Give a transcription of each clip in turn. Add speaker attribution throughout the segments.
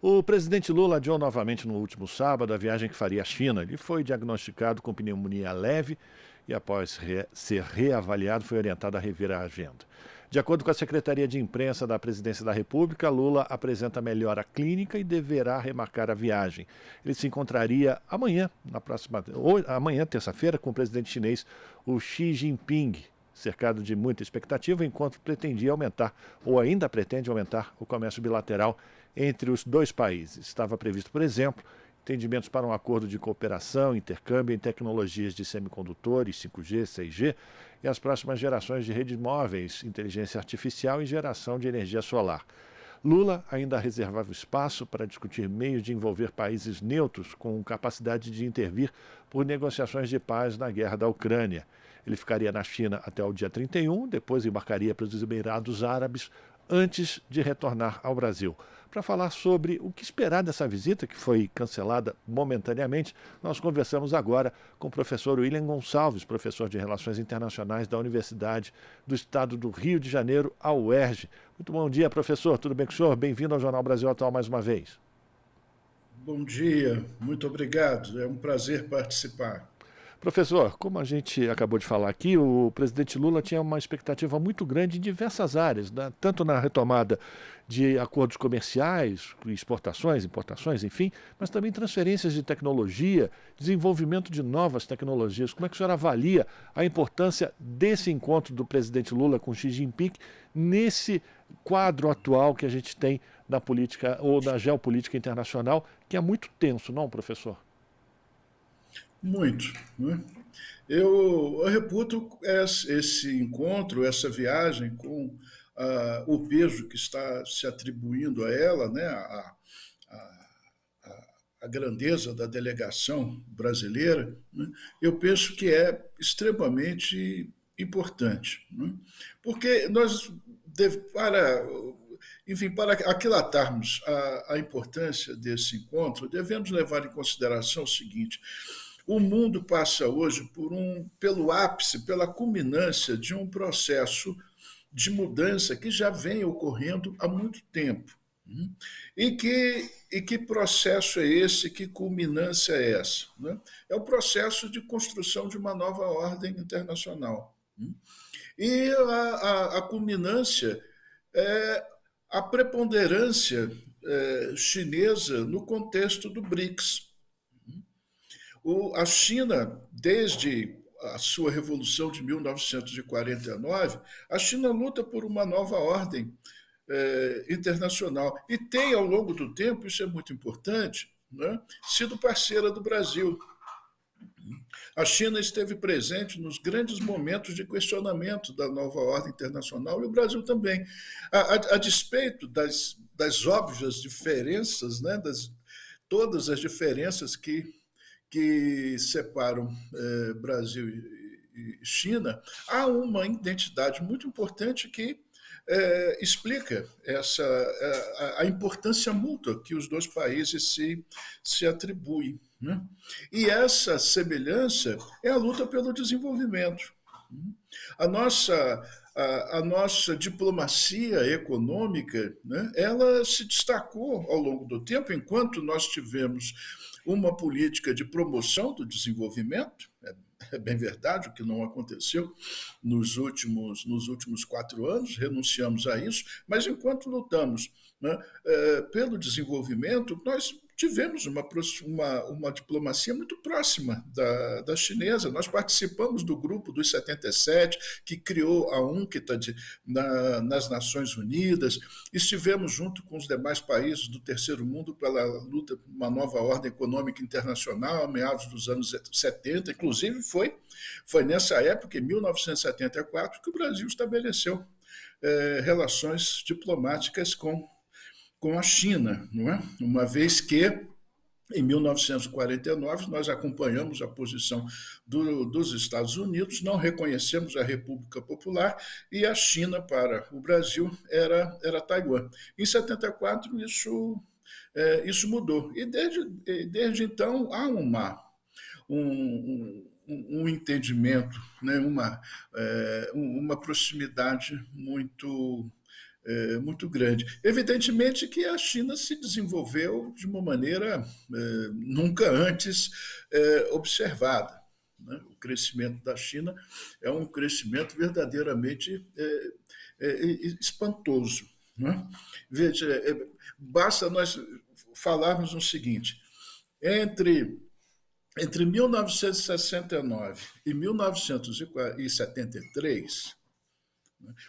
Speaker 1: O presidente Lula adiou novamente no último sábado a viagem que faria à China. Ele foi diagnosticado com pneumonia leve e, após ser reavaliado, foi orientado a rever a agenda. De acordo com a Secretaria de Imprensa da Presidência da República, Lula apresenta melhora clínica e deverá remarcar a viagem. Ele se encontraria amanhã, terça-feira, com o presidente chinês, o Xi Jinping. Cercado de muita expectativa, o encontro pretendia aumentar, ou ainda pretende aumentar, o comércio bilateral entre os dois países. Estava previsto, por exemplo, entendimentos para um acordo de cooperação, intercâmbio em tecnologias de semicondutores, 5G, 6G e as próximas gerações de redes móveis, inteligência artificial e geração de energia solar. Lula ainda reservava espaço para discutir meios de envolver países neutros com capacidade de intervir por negociações de paz na guerra da Ucrânia. Ele ficaria na China até o dia 31, depois embarcaria para os Emirados Árabes antes de retornar ao Brasil. Para falar sobre o que esperar dessa visita, que foi cancelada momentaneamente, nós conversamos agora com o professor William Gonçalves, professor de Relações Internacionais da Universidade do Estado do Rio de Janeiro, a UERJ. Muito bom dia, professor. Tudo bem com o senhor? Bem-vindo ao Jornal Brasil Atual mais uma vez.
Speaker 2: Bom dia, muito obrigado. É um prazer participar.
Speaker 1: Professor, como a gente acabou de falar aqui, o presidente Lula tinha uma expectativa muito grande em diversas áreas, né? Tanto na retomada de acordos comerciais, exportações, importações, enfim, mas também transferências de tecnologia, desenvolvimento de novas tecnologias. Como é que o senhor avalia a importância desse encontro do presidente Lula com Xi Jinping nesse quadro atual que a gente tem na política ou na geopolítica internacional, que é muito tenso, não, professor?
Speaker 2: Muito, né? Eu reputo esse encontro, essa viagem, com o peso que está se atribuindo a ela, né? A grandeza da delegação brasileira, né? Eu penso que é extremamente importante, né? Porque para, enfim, para aquilatarmos a importância desse encontro, devemos levar em consideração o seguinte: o mundo passa hoje pelo ápice, pela culminância de um processo de mudança que já vem ocorrendo há muito tempo. E que processo é esse? Que culminância é essa? Né? É o processo de construção de uma nova ordem internacional. E a culminância é a preponderância chinesa no contexto do BRICS. A China, desde a sua revolução de 1949, a China luta por uma nova ordem internacional e tem, ao longo do tempo, isso é muito importante, né, sido parceira do Brasil. A China esteve presente nos grandes momentos de questionamento da nova ordem internacional e o Brasil também. A despeito das óbvias diferenças, né, todas as diferenças que separam Brasil e China, há uma identidade muito importante que explica a importância mútua que os dois países se atribuem. Né? E essa semelhança é a luta pelo desenvolvimento. A nossa, a nossa diplomacia econômica, né, ela se destacou ao longo do tempo, enquanto nós tivemos uma política de promoção do desenvolvimento, é bem verdade, o que não aconteceu nos últimos 4 anos, renunciamos a isso, mas enquanto lutamos, né, pelo desenvolvimento, nós tivemos uma diplomacia muito próxima da chinesa. Nós participamos do grupo dos 77, que criou a UNCTAD nas Nações Unidas, estivemos junto com os demais países do terceiro mundo pela luta por uma nova ordem econômica internacional, a meados dos anos 70, inclusive foi nessa época, em 1974, que o Brasil estabeleceu relações diplomáticas com a China, não é? Uma vez que, em 1949, nós acompanhamos a posição dos Estados Unidos, não reconhecemos a República Popular e a China para o Brasil era Taiwan. Em 74, isso mudou. E desde então há um entendimento, né, uma proximidade muito muito grande. Evidentemente que a China se desenvolveu de uma maneira nunca antes observada. Né? O crescimento da China é um crescimento verdadeiramente espantoso. Né? Veja, basta nós falarmos o seguinte: entre, entre 1969 e 1973,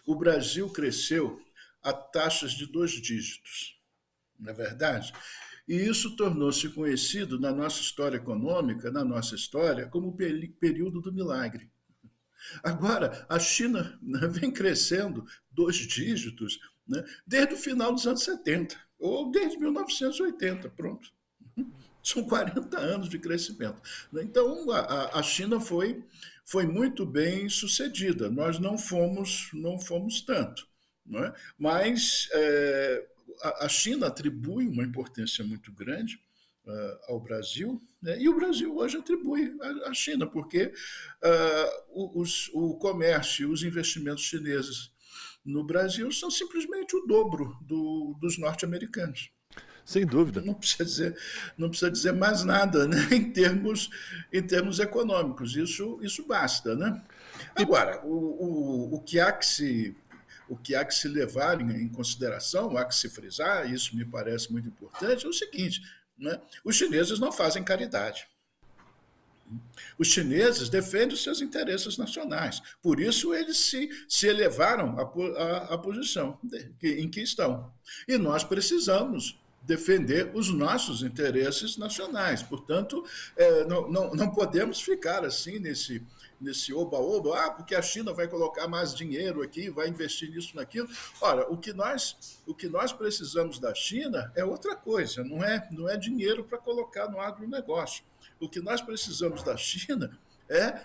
Speaker 2: o Brasil cresceu a taxas de 2 dígitos, não é verdade? E isso tornou-se conhecido na nossa história econômica, na nossa história, como o período do milagre. Agora, a China, né, vem crescendo 2 dígitos, né, desde o final dos anos 70, ou desde 1980, pronto. São 40 anos de crescimento. Então, a China foi muito bem sucedida. Nós não fomos tanto. Não é? Mas a China atribui uma importância muito grande ao Brasil, né? E o Brasil hoje atribui à China, porque o comércio e os investimentos chineses no Brasil são simplesmente o dobro dos norte-americanos.
Speaker 1: Sem dúvida.
Speaker 2: Não precisa dizer mais nada, né? em termos econômicos. Isso basta. Né?
Speaker 1: E
Speaker 2: Agora, o que há que se levar em consideração, há que se frisar, isso me parece muito importante, é o seguinte: né? Os chineses não fazem caridade. Os chineses defendem os seus interesses nacionais. Por isso, eles se elevaram à posição em que estão. E nós precisamos defender os nossos interesses nacionais. Portanto, não podemos ficar assim nesse oba-oba, porque a China vai colocar mais dinheiro aqui, vai investir nisso, naquilo. Ora, o que nós precisamos da China é outra coisa, não é dinheiro para colocar no agronegócio. O que nós precisamos da China é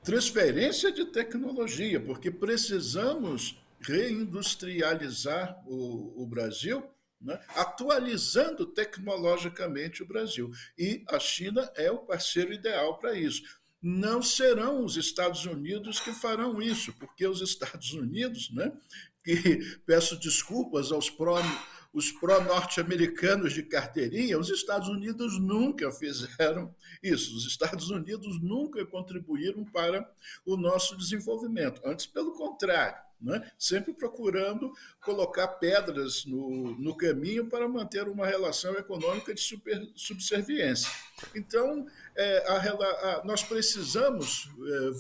Speaker 2: transferência de tecnologia, porque precisamos reindustrializar o Brasil, né, atualizando tecnologicamente o Brasil. E a China é o parceiro ideal para isso. Não serão os Estados Unidos que farão isso, porque os Estados Unidos, né, que peço desculpas os pró-norte-americanos de carteirinha, os Estados Unidos nunca fizeram isso. Os Estados Unidos nunca contribuíram para o nosso desenvolvimento. Antes, pelo contrário, né? Sempre procurando colocar pedras no caminho para manter uma relação econômica de subserviência. Então, nós precisamos,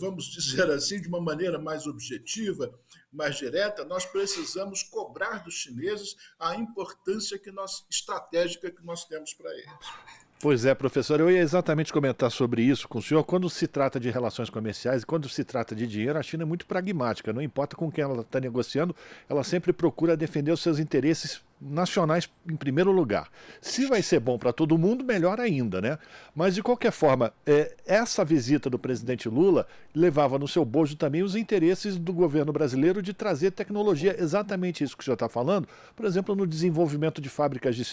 Speaker 2: vamos dizer assim, de uma maneira mais objetiva, mais direta, nós precisamos cobrar dos chineses a importância estratégica que nós temos para eles.
Speaker 1: Pois é, professor, eu ia exatamente comentar sobre isso com o senhor. Quando se trata de relações comerciais e quando se trata de dinheiro, a China é muito pragmática. Não importa com quem ela está negociando, ela sempre procura defender os seus interesses nacionais em primeiro lugar. Se vai ser bom para todo mundo, melhor ainda, né? Mas, de qualquer forma, essa visita do presidente Lula levava no seu bojo também os interesses do governo brasileiro de trazer tecnologia, exatamente isso que o senhor está falando. Por exemplo, no desenvolvimento de fábricas de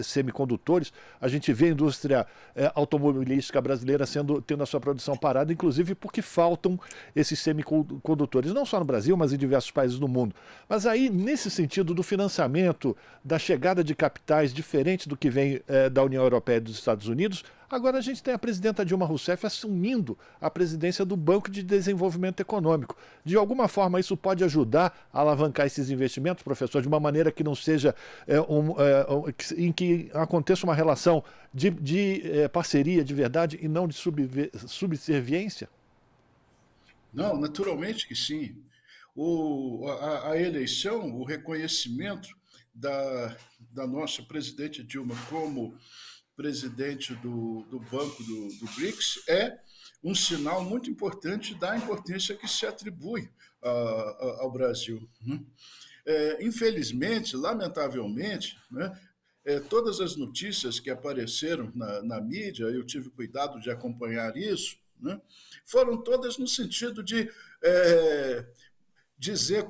Speaker 1: semicondutores, a gente vê a indústria automobilística brasileira tendo a sua produção parada, inclusive porque faltam esses semicondutores, não só no Brasil, mas em diversos países do mundo. Mas aí, nesse sentido do financiamento, da chegada de capitais diferente do que vem da União Europeia e dos Estados Unidos, agora a gente tem a presidenta Dilma Rousseff assumindo a presidência do Banco de Desenvolvimento Econômico. De alguma forma isso pode ajudar a alavancar esses investimentos, professor, de uma maneira que não seja em que aconteça uma relação de parceria de verdade e não de subserviência?
Speaker 2: Não, naturalmente que sim. A eleição, o reconhecimento da nossa presidente Dilma como presidente do Banco do BRICS é um sinal muito importante da importância que se atribui ao Brasil. Né? Infelizmente, lamentavelmente, né, todas as notícias que apareceram na mídia, eu tive cuidado de acompanhar isso, né, foram todas no sentido de dizer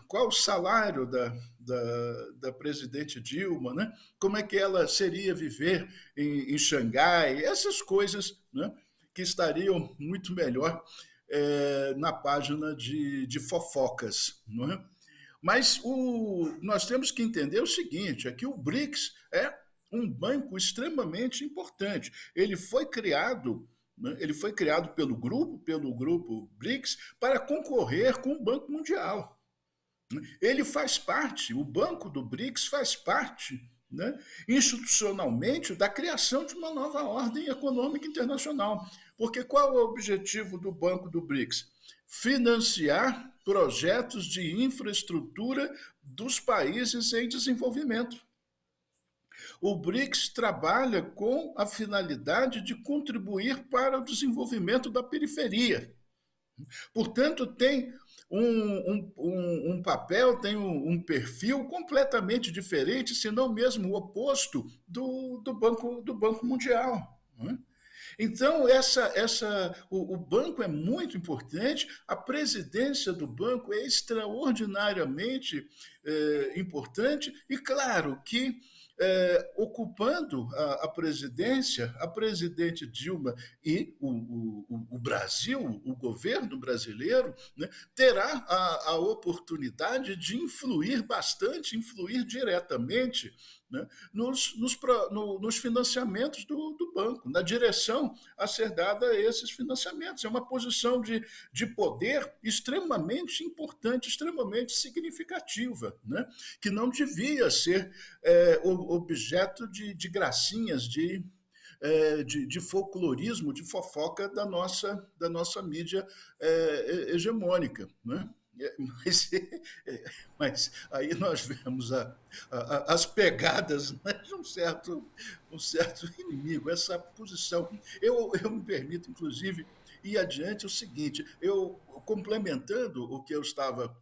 Speaker 2: qual o salário da presidente Dilma, né? Como é que ela seria viver em Xangai, essas coisas, né, que estariam muito melhor na página de fofocas. Não é? Mas nós temos que entender o seguinte: é que o BRICS é um banco extremamente importante. Ele foi criado, né, ele foi criado pelo grupo BRICS, para concorrer com o Banco Mundial. Ele faz parte, o Banco do BRICS faz parte, né, institucionalmente, da criação de uma nova ordem econômica internacional. Porque qual é o objetivo do Banco do BRICS? Financiar projetos de infraestrutura dos países em desenvolvimento. O BRICS trabalha com a finalidade de contribuir para o desenvolvimento da periferia. Portanto, tem um papel, tem perfil completamente diferente, se não mesmo o oposto do Banco Mundial. Né? Então, o banco é muito importante, a presidência do banco é extraordinariamente importante, e claro que ocupando a presidência, a presidente Dilma e o Brasil, o governo brasileiro, né, terá a oportunidade de influir bastante, influir diretamente, né, nos financiamentos do banco, na direção a ser dada a esses financiamentos. É uma posição de poder extremamente importante, extremamente significativa, né, que não devia ser objeto de gracinhas, de folclorismo, de fofoca da nossa mídia hegemônica. Né? Mas, mas aí nós vemos as pegadas, né, de um certo inimigo, essa posição. Eu me permito, inclusive, ir adiante o seguinte, complementando o que eu estava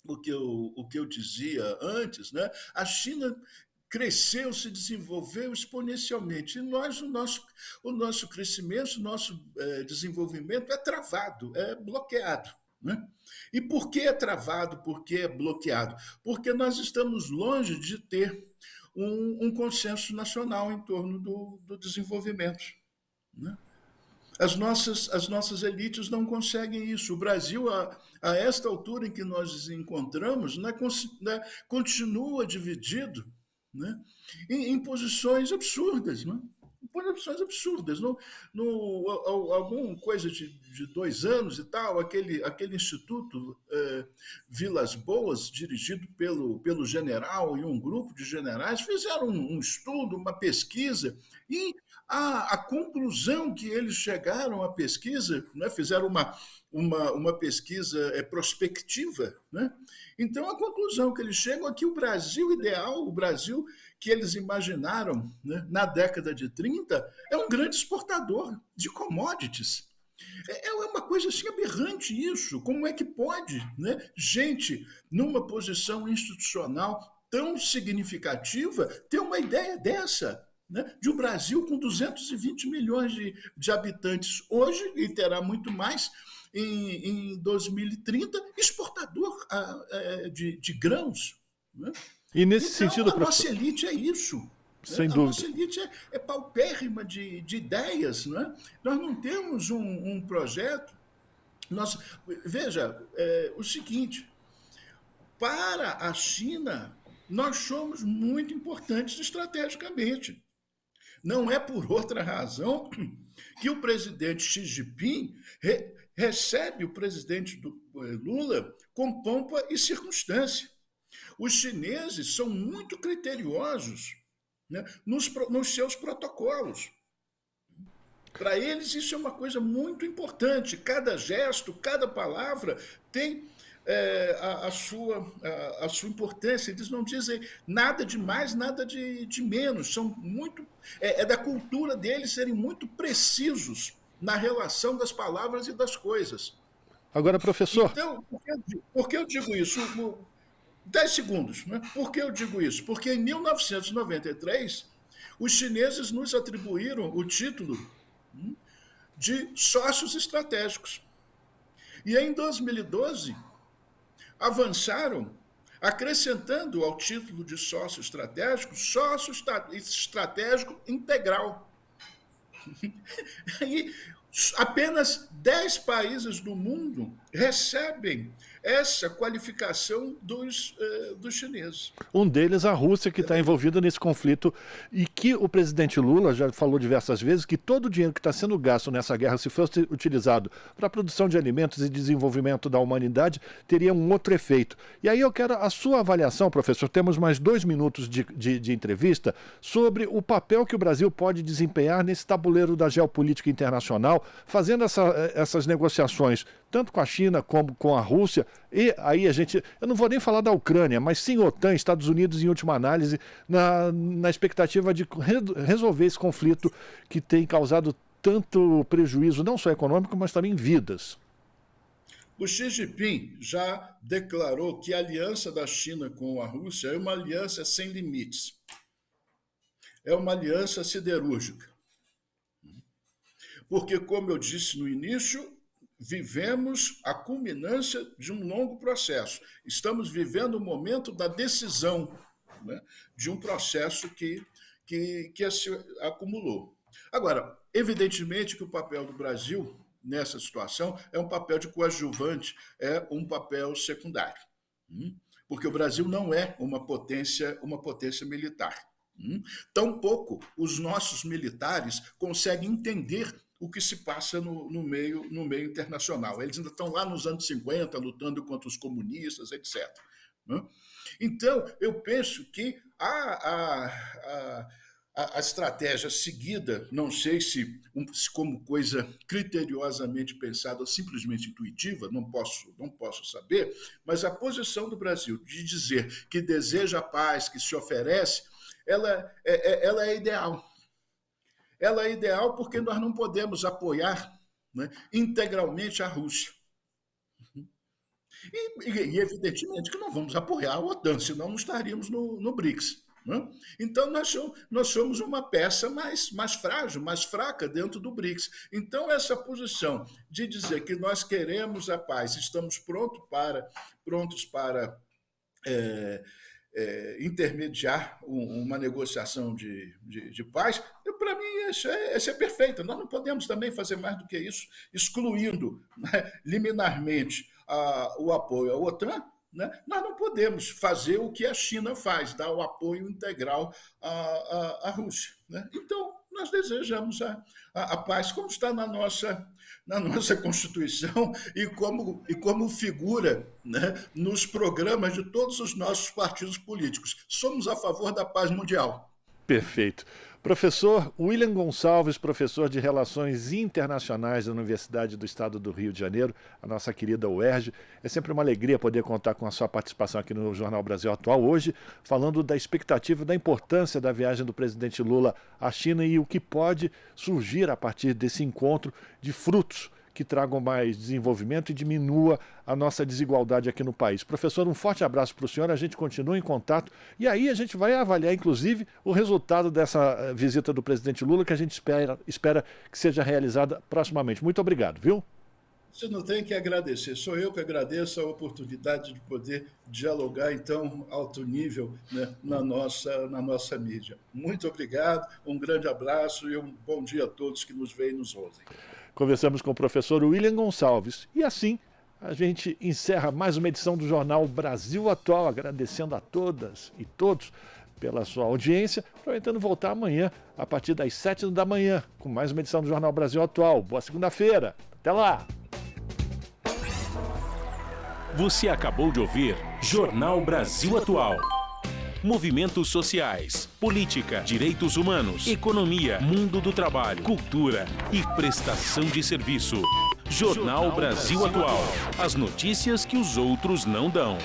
Speaker 2: o que eu dizia antes, né? A China cresceu, se desenvolveu exponencialmente. E o nosso crescimento, o nosso desenvolvimento é travado, é bloqueado. Né? E por que é travado? Por que é bloqueado? Porque nós estamos longe de ter um consenso nacional em torno do desenvolvimento. Né? As nossas elites não conseguem isso. O Brasil, a esta altura em que nós nos encontramos, continua dividido, né, em posições absurdas. Né? Posições absurdas. Alguma coisa de 2 anos e tal, aquele Instituto Vilas Boas, dirigido pelo general e um grupo de generais, fizeram um estudo, uma pesquisa, e a conclusão que eles chegaram à pesquisa, né, fizeram uma pesquisa prospectiva, né? Então a conclusão que eles chegam é que o Brasil ideal, o Brasil que eles imaginaram, né, na década de 30, é um grande exportador de commodities. É uma coisa assim aberrante isso. Como é que pode, né, gente numa posição institucional tão significativa ter uma ideia dessa? Né, de um Brasil com 220 milhões de habitantes hoje, e terá muito mais em 2030, exportador de grãos. Né?
Speaker 1: E nesse
Speaker 2: Então,
Speaker 1: sentido,
Speaker 2: a nossa
Speaker 1: professor,
Speaker 2: elite é isso. Né?
Speaker 1: sem
Speaker 2: A
Speaker 1: dúvida.
Speaker 2: nossa elite é paupérrima de ideias. Né? Nós não temos um projeto. Veja, o seguinte: para a China, nós somos muito importantes estrategicamente. Não é por outra razão que o presidente Xi Jinping recebe o presidente Lula com pompa e circunstância. Os chineses são muito criteriosos, né, nos seus protocolos. Para eles, isso é uma coisa muito importante. Cada gesto, cada palavra tem a sua importância. Eles não dizem nada de mais, nada de menos. São muito. É da cultura deles serem muito precisos na relação das palavras e das coisas.
Speaker 1: Agora, professor,
Speaker 2: Então, por que eu digo isso? 10 segundos. Né? Por que eu digo isso? Porque em 1993, os chineses nos atribuíram o título de sócios estratégicos. E em 2012, avançaram, acrescentando ao título de sócio estratégico integral. E Apenas 10 países do mundo recebem essa qualificação dos chineses.
Speaker 1: Um deles, a Rússia, que está envolvida nesse conflito e que o presidente Lula já falou diversas vezes que todo o dinheiro que está sendo gasto nessa guerra, se fosse utilizado para a produção de alimentos e desenvolvimento da humanidade, teria um outro efeito. E aí eu quero a sua avaliação, professor, temos mais 2 minutos de entrevista, sobre o papel que o Brasil pode desempenhar nesse tabuleiro da geopolítica internacional, fazendo essas negociações tanto com a China como com a Rússia, e aí eu não vou nem falar da Ucrânia, mas sim OTAN, Estados Unidos, em última análise, na expectativa de resolver esse conflito que tem causado tanto prejuízo, não só econômico, mas também vidas.
Speaker 2: O Xi Jinping já declarou que a aliança da China com a Rússia é uma aliança sem limites. É uma aliança siderúrgica. Porque, como eu disse no início, vivemos a culminância de um longo processo. Estamos vivendo o momento da decisão, né, de um processo que se acumulou. Agora, evidentemente que o papel do Brasil nessa situação é um papel de coadjuvante, é um papel secundário, porque o Brasil não é uma potência militar. Tampouco os nossos militares conseguem entender o que se passa no meio internacional. Eles ainda estão lá nos anos 50, lutando contra os comunistas, etc. Então, eu penso que a estratégia seguida, não sei se como coisa criteriosamente pensada ou simplesmente intuitiva, não posso saber, mas a posição do Brasil de dizer que deseja a paz, que se oferece, ela é ideal. Ela é ideal porque nós não podemos apoiar, né, integralmente a Rússia. E evidentemente que não vamos apoiar a OTAN, senão não estaríamos no BRICS. Né? Então, nós somos uma peça mais frágil, mais fraca dentro do BRICS. Então, essa posição de dizer que nós queremos a paz, estamos prontos para intermediar uma negociação de paz, para mim essa é perfeita. Nós não podemos também fazer mais do que isso, excluindo, né, liminarmente o apoio à OTAN, né? Nós não podemos fazer o que a China faz, dar o apoio integral à Rússia. Né? Então, nós desejamos a paz, como está na nossa Constituição e como figura, né, nos programas de todos os nossos partidos políticos. Somos a favor da paz mundial.
Speaker 1: Perfeito. Professor William Gonçalves, professor de Relações Internacionais da Universidade do Estado do Rio de Janeiro, a nossa querida UERJ. É sempre uma alegria poder contar com a sua participação aqui no Jornal Brasil Atual, hoje falando da expectativa, da importância da viagem do presidente Lula à China e o que pode surgir a partir desse encontro de frutos que tragam mais desenvolvimento e diminua a nossa desigualdade aqui no país. Professor, um forte abraço para o senhor, a gente continua em contato e aí a gente vai avaliar, inclusive, o resultado dessa visita do presidente Lula, que a gente espera que seja realizada proximamente. Muito obrigado, viu?
Speaker 2: Você não tem que agradecer, sou eu que agradeço a oportunidade de poder dialogar em tão alto nível, né, na nossa mídia. Muito obrigado, um grande abraço e um bom dia a todos que nos veem e nos ouvem.
Speaker 1: Conversamos com o professor William Gonçalves. E assim, a gente encerra mais uma edição do Jornal Brasil Atual, agradecendo a todas e todos pela sua audiência, prometendo voltar amanhã, a partir das 7 da manhã, com mais uma edição do Jornal Brasil Atual. Boa segunda-feira. Até lá!
Speaker 3: Você acabou de ouvir Jornal Brasil Atual. Movimentos sociais, política, direitos humanos, economia, mundo do trabalho, cultura e prestação de serviço. Jornal Brasil Atual. As notícias que os outros não dão.